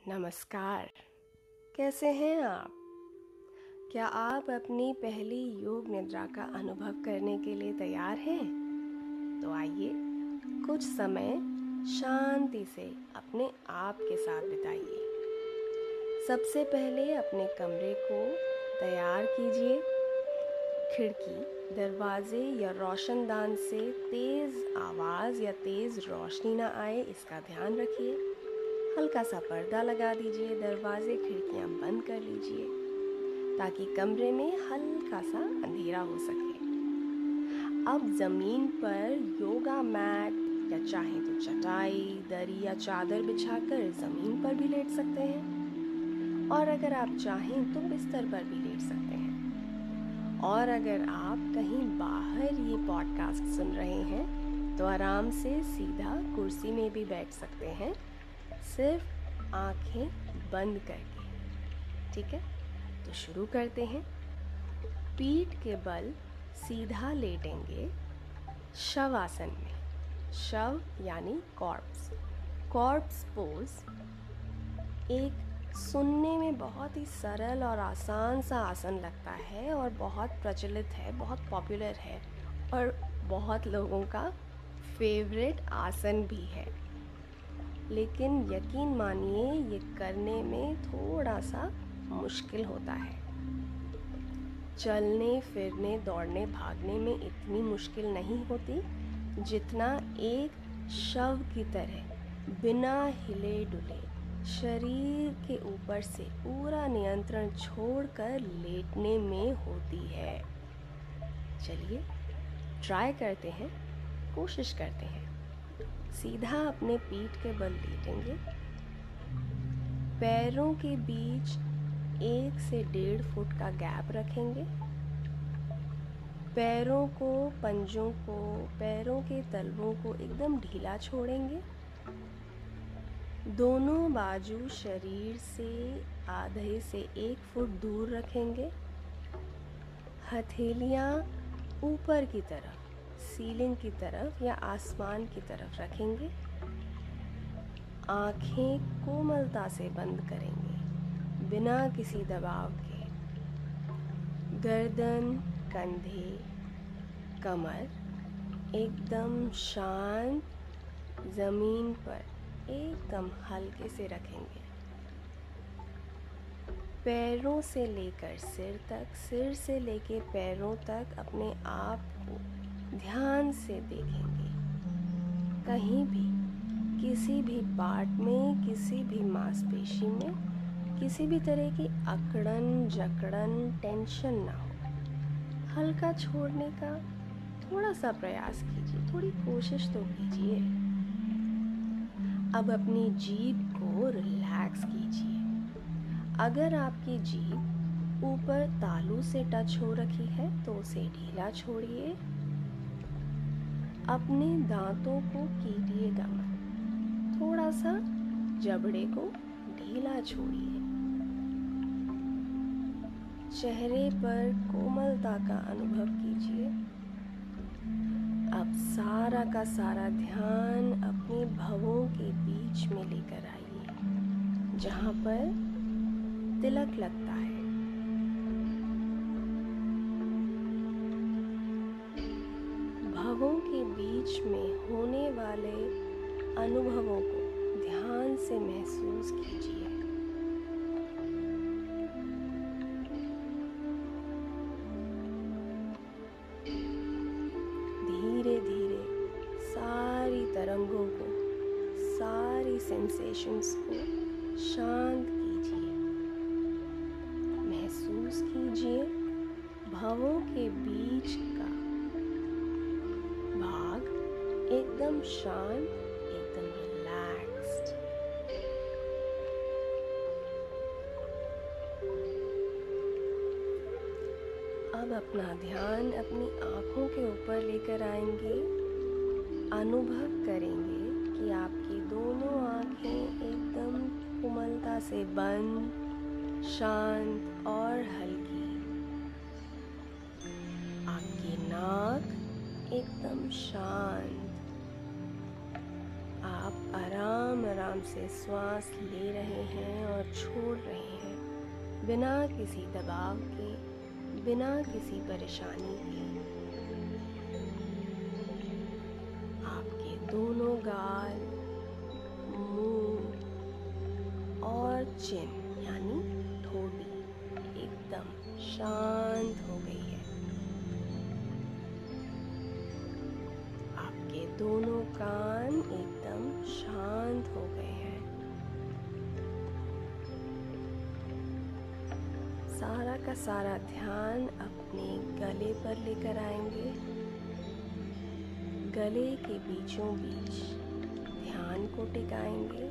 नमस्कार। कैसे हैं आप? क्या आप अपनी पहली योग निद्रा का अनुभव करने के लिए तैयार हैं? तो आइए कुछ समय शांति से अपने आप के साथ बिताइए। सबसे पहले अपने कमरे को तैयार कीजिए। खिड़की, दरवाजे या रोशनदान से तेज़ आवाज़ या तेज़ रोशनी ना आए, इसका ध्यान रखिए। हल्का सा पर्दा लगा दीजिए, दरवाजे खिड़कियां बंद कर लीजिए ताकि कमरे में हल्का सा अंधेरा हो सके। अब ज़मीन पर योगा मैट या चाहे तो चटाई, दरी या चादर बिछाकर ज़मीन पर भी लेट सकते हैं, और अगर आप चाहें तो बिस्तर पर भी लेट सकते हैं। और अगर आप कहीं बाहर ये पॉडकास्ट सुन रहे हैं तो आराम से सीधा कुर्सी में भी बैठ सकते हैं, सिर्फ आंखें बंद करके। ठीक है, तो शुरू करते हैं। पीठ के बल सीधा लेटेंगे शवासन में। शव यानी कॉर्प्स पोज एक सुनने में बहुत ही सरल और आसान सा आसन लगता है और बहुत प्रचलित है, बहुत पॉपुलर है और बहुत लोगों का फेवरेट आसन भी है। लेकिन यकीन मानिए ये करने में थोड़ा सा मुश्किल होता है। चलने फिरने, दौड़ने, भागने में इतनी मुश्किल नहीं होती जितना एक शव की तरह बिना हिले डुले शरीर के ऊपर से पूरा नियंत्रण छोड़कर लेटने में होती है। चलिए ट्राई करते हैं, कोशिश करते हैं। सीधा अपने पीठ के बल लेटेंगे। पैरों के बीच 1 से 1.5 फुट का गैप रखेंगे। पैरों को, पंजों को, पैरों के तलवों को एकदम ढीला छोड़ेंगे। दोनों बाजू शरीर से आधे से 1 फुट दूर रखेंगे। हथेलियाँ ऊपर की तरफ, सीलिंग की तरफ या आसमान की तरफ रखेंगे। आँखें कोमलता से बंद करेंगे बिना किसी दबाव के। गर्दन, कंधे, कमर एकदम शांत, ज़मीन पर एकदम हल्के से रखेंगे। पैरों से लेकर सिर तक, सिर से लेकर पैरों तक अपने आप को ध्यान से देखेंगे। कहीं भी, किसी भी पार्ट में, किसी भी मांसपेशी में किसी भी तरह की अकड़न, जकड़न, टेंशन ना हो। हल्का छोड़ने का थोड़ा सा प्रयास कीजिए, थोड़ी कोशिश तो कीजिए। अब अपनी जीभ को रिलैक्स कीजिए। अगर आपकी जीभ ऊपर तालू से टच हो रखी है तो उसे ढीला छोड़िए। अपने दांतों को कीटिएगा मत, थोड़ा सा जबड़े को ढीला छोड़िए। चेहरे पर कोमलता का अनुभव कीजिए। अब सारा का सारा ध्यान अपनी भवों के बीच में लेकर आइए, जहाँ पर तिलक लगता है। भवों के बीच में होने वाले अनुभवों को ध्यान से महसूस कीजिए। धीरे धीरे सारी तरंगों को, सारी सेंसेशंस को शांत कीजिए। महसूस कीजिए भवों के बीच का भाग एकदम शांत, एकदम रिलैक्स्ड। अब अपना ध्यान अपनी आँखों के ऊपर लेकर आएंगे। अनुभव करेंगे कि आपकी दोनों आँखें एकदम कोमलता से बंद, शांत और हल्की। आपकी नाक एकदम शांत। आप आराम आराम से श्वास ले रहे हैं और छोड़ रहे हैं, बिना किसी दबाव के, बिना किसी परेशानी के। आपके दोनों गाल, मुंह और चिन यानी ठोड़ी एकदम शांत हो गई है। आपके दोनों कान एकदम शांत हो गए हैं। सारा का सारा ध्यान अपने गले पर लेकर आएंगे। गले के बीचों बीच ध्यान को टिकाएंगे।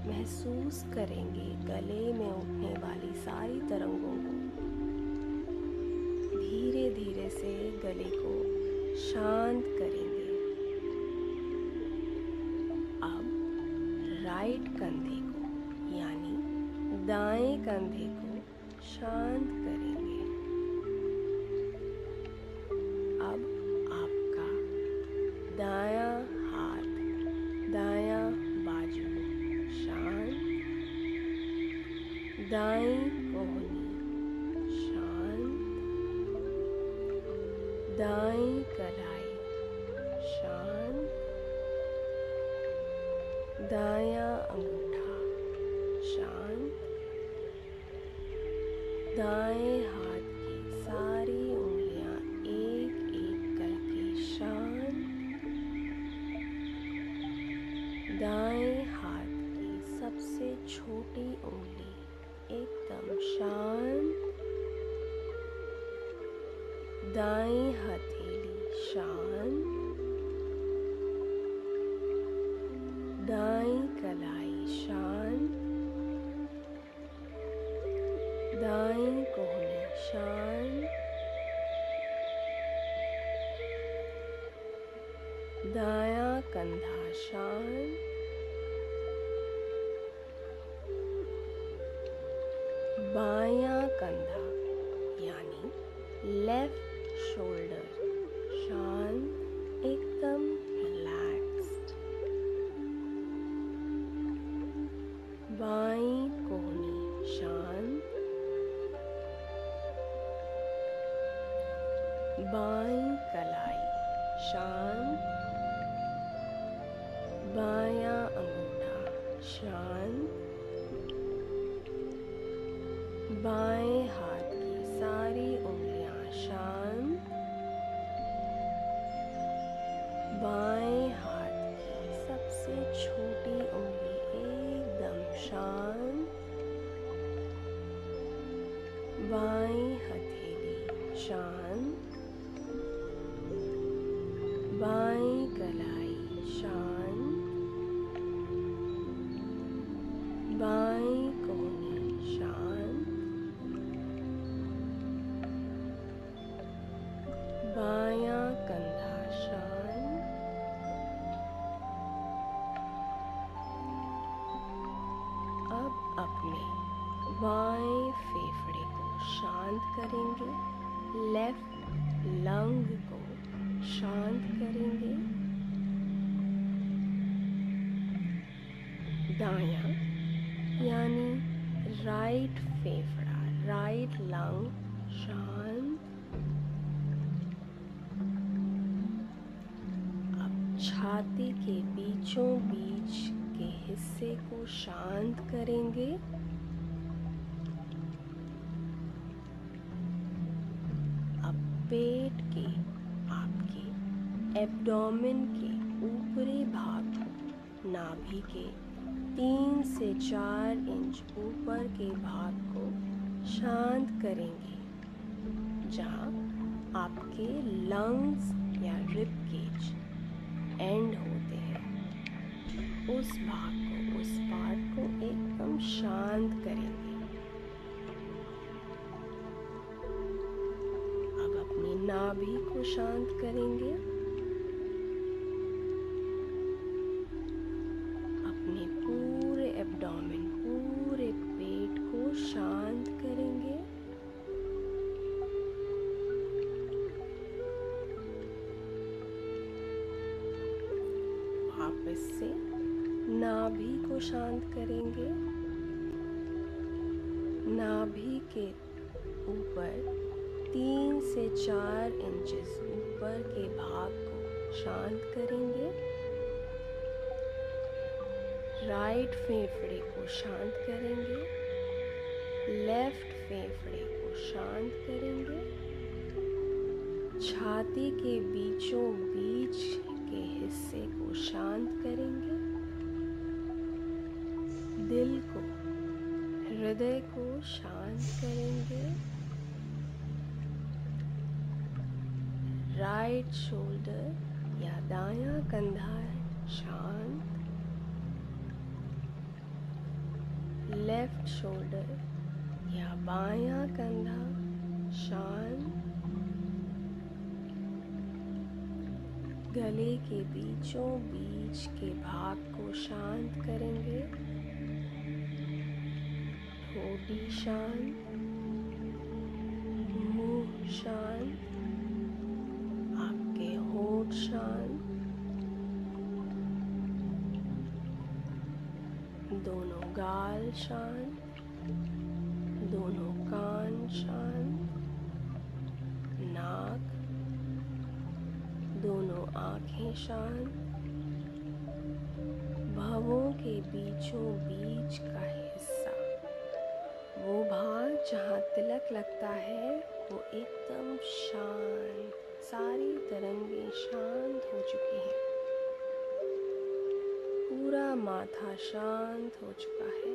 महसूस करेंगे गले में उठने वाली सारी तरंगों को। धीरे धीरे से गले को शांत करेंगे। अब राइट कंधे को यानी दाएं कंधे को शांत करेंगे। अब आपका दायां हाथ, दायां बाजू शांत, दाईं कोहनी शांत, दाईं कलाई शांत, दायां अंगूठा शांत, दाएं हाथ की सारी उंगलियां एक एक करके शांत, दाएं हाथ की सबसे छोटी उंगली एकदम शांत, दाईं हथेली शांत, दाईं कलाई शांत, दाईं कोहनी शांत, दायां कंधा शांत, बायां कंधा यानी लेफ्ट शोल्डर शांत, एकदम रिलैक्स्ड, बाईं कोहनी शांत, बाईं कलाई शांत, बायां अंगूठा शांत, बाएं हाथ की सारी उंगलियां शांत, बाएं हाथ की सबसे छोटी उंगली एकदम शांत, बाईं हथेली शांत, बाईं कलाई शांत, बाईं कोहनी शांत, बायां कंधा शांत, अब अपने बाएं फेफड़े को शांत करेंगे, लेफ्ट लंग को शांत करेंगे, दायां यानी राइट फेफड़ा, राइट लंग शांत। अब छाती के बीचों बीच के हिस्से को शांत करेंगे। अब पेट के आपके एब्डोमेन के ऊपरी भाग को, नाभि के 3 से 4 इंच ऊपर के भाग को शांत करेंगे, जहाँ आपके लंग्स या रिब केज एंड होते हैं। उस भाग को, उस पार्ट को एकदम शांत करेंगे। अब अपनी नाभि को शांत करेंगे। अपने पूरे एब्डोमेन, पूरे पेट को शांत करेंगे। वापस से शांत करेंगे। नाभि के ऊपर 3 से 4 इंचेस ऊपर के भाग को शांत करेंगे। राइट फेफड़े को शांत करेंगे। लेफ्ट फेफड़े को शांत करेंगे। छाती के बीचों बीच के हिस्से को शांत करेंगे। दिल को, हृदय को शांत करेंगे। राइट शोल्डर या दायां कंधा शांत। लेफ्ट शोल्डर या बायां कंधा शांत। गले के बीचों बीच के भाग को शांत करेंगे। ठोड़ी शांत, मुंह शांत, आपके होठ शांत, दोनों गाल शांत, दोनों कान शांत, नाक, दोनों आँखें शांत। भवों के बीचों बीच का हिस्सा, वो भाग जहाँ तिलक लगता है, वो एकदम शांत। सारी तरंगें शांत हो चुकी हैं। पूरा माथा शांत हो चुका है।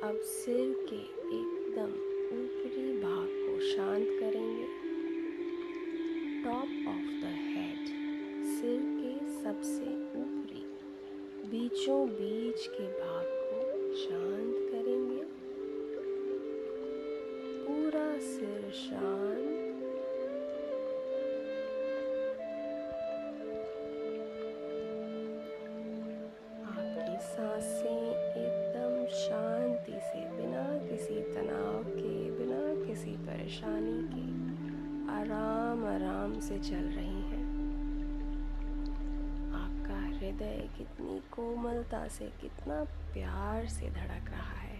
अब सिर के एकदम ऊपरी भाग को शांत करेंगे। टॉप ऑफ द हेड, सिर के सबसे ऊपरी बीचों बीच के भाग को शांत करेंगे। पूरा सिर शांत। आपकी सांसें एकदम शांति से, बिना किसी तनाव के, बिना किसी परेशानी के आराम आराम से चल रही हैं। आपका हृदय कितनी कोमलता से, कितना प्यार से धड़क रहा है।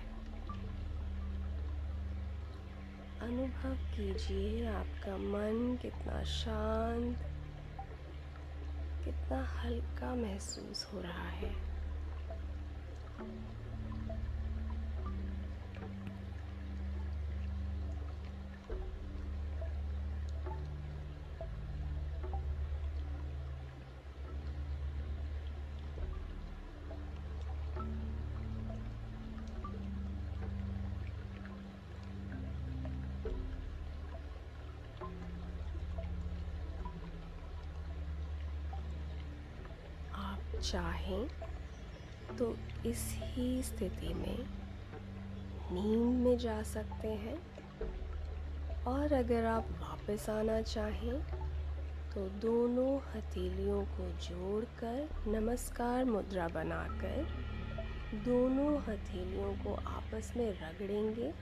अनुभव कीजिए आपका मन कितना शांत, कितना हल्का महसूस हो रहा है। चाहें तो इस ही स्थिति में नींद में जा सकते हैं, और अगर आप वापस आना चाहें तो दोनों हथेलियों को जोड़कर नमस्कार मुद्रा बनाकर दोनों हथेलियों को आपस में रगड़ेंगे।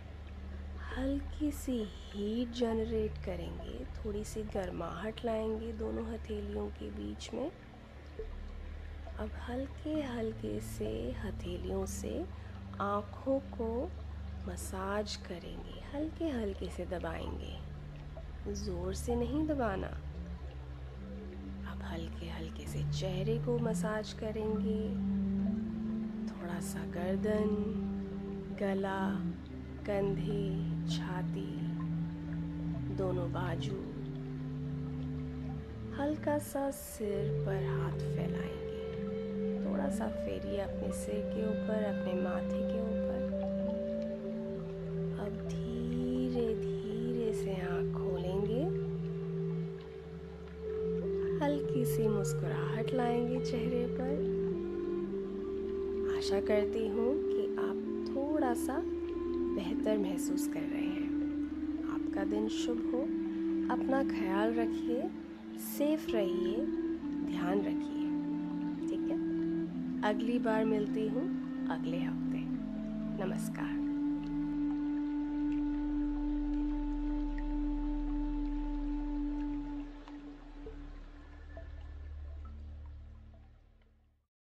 हल्की सी हीट जनरेट करेंगे, थोड़ी सी गर्माहट लाएंगे दोनों हथेलियों के बीच में। अब हल्के हल्के से हथेलियों से आँखों को मसाज करेंगे, हल्के हल्के से दबाएंगे, ज़ोर से नहीं दबाना। अब हल्के हल्के से चेहरे को मसाज करेंगे, थोड़ा सा गर्दन, गला, कंधे, छाती, दोनों बाजू। हल्का सा सिर पर हाथ फैलाएंगे, थोड़ा सा फेरिए अपने सिर के ऊपर, अपने माथे के ऊपर। अब धीरे धीरे से आँख खोलेंगे, हल्की सी मुस्कुराहट लाएंगे चेहरे पर। आशा करती हूँ कि आप थोड़ा सा बेहतर महसूस कर रहे हैं। आपका दिन शुभ हो। अपना ख्याल रखिए, सेफ रहिए, ध्यान रखिए। ठीक है, अगली बार मिलती हूँ अगले हफ्ते। नमस्कार।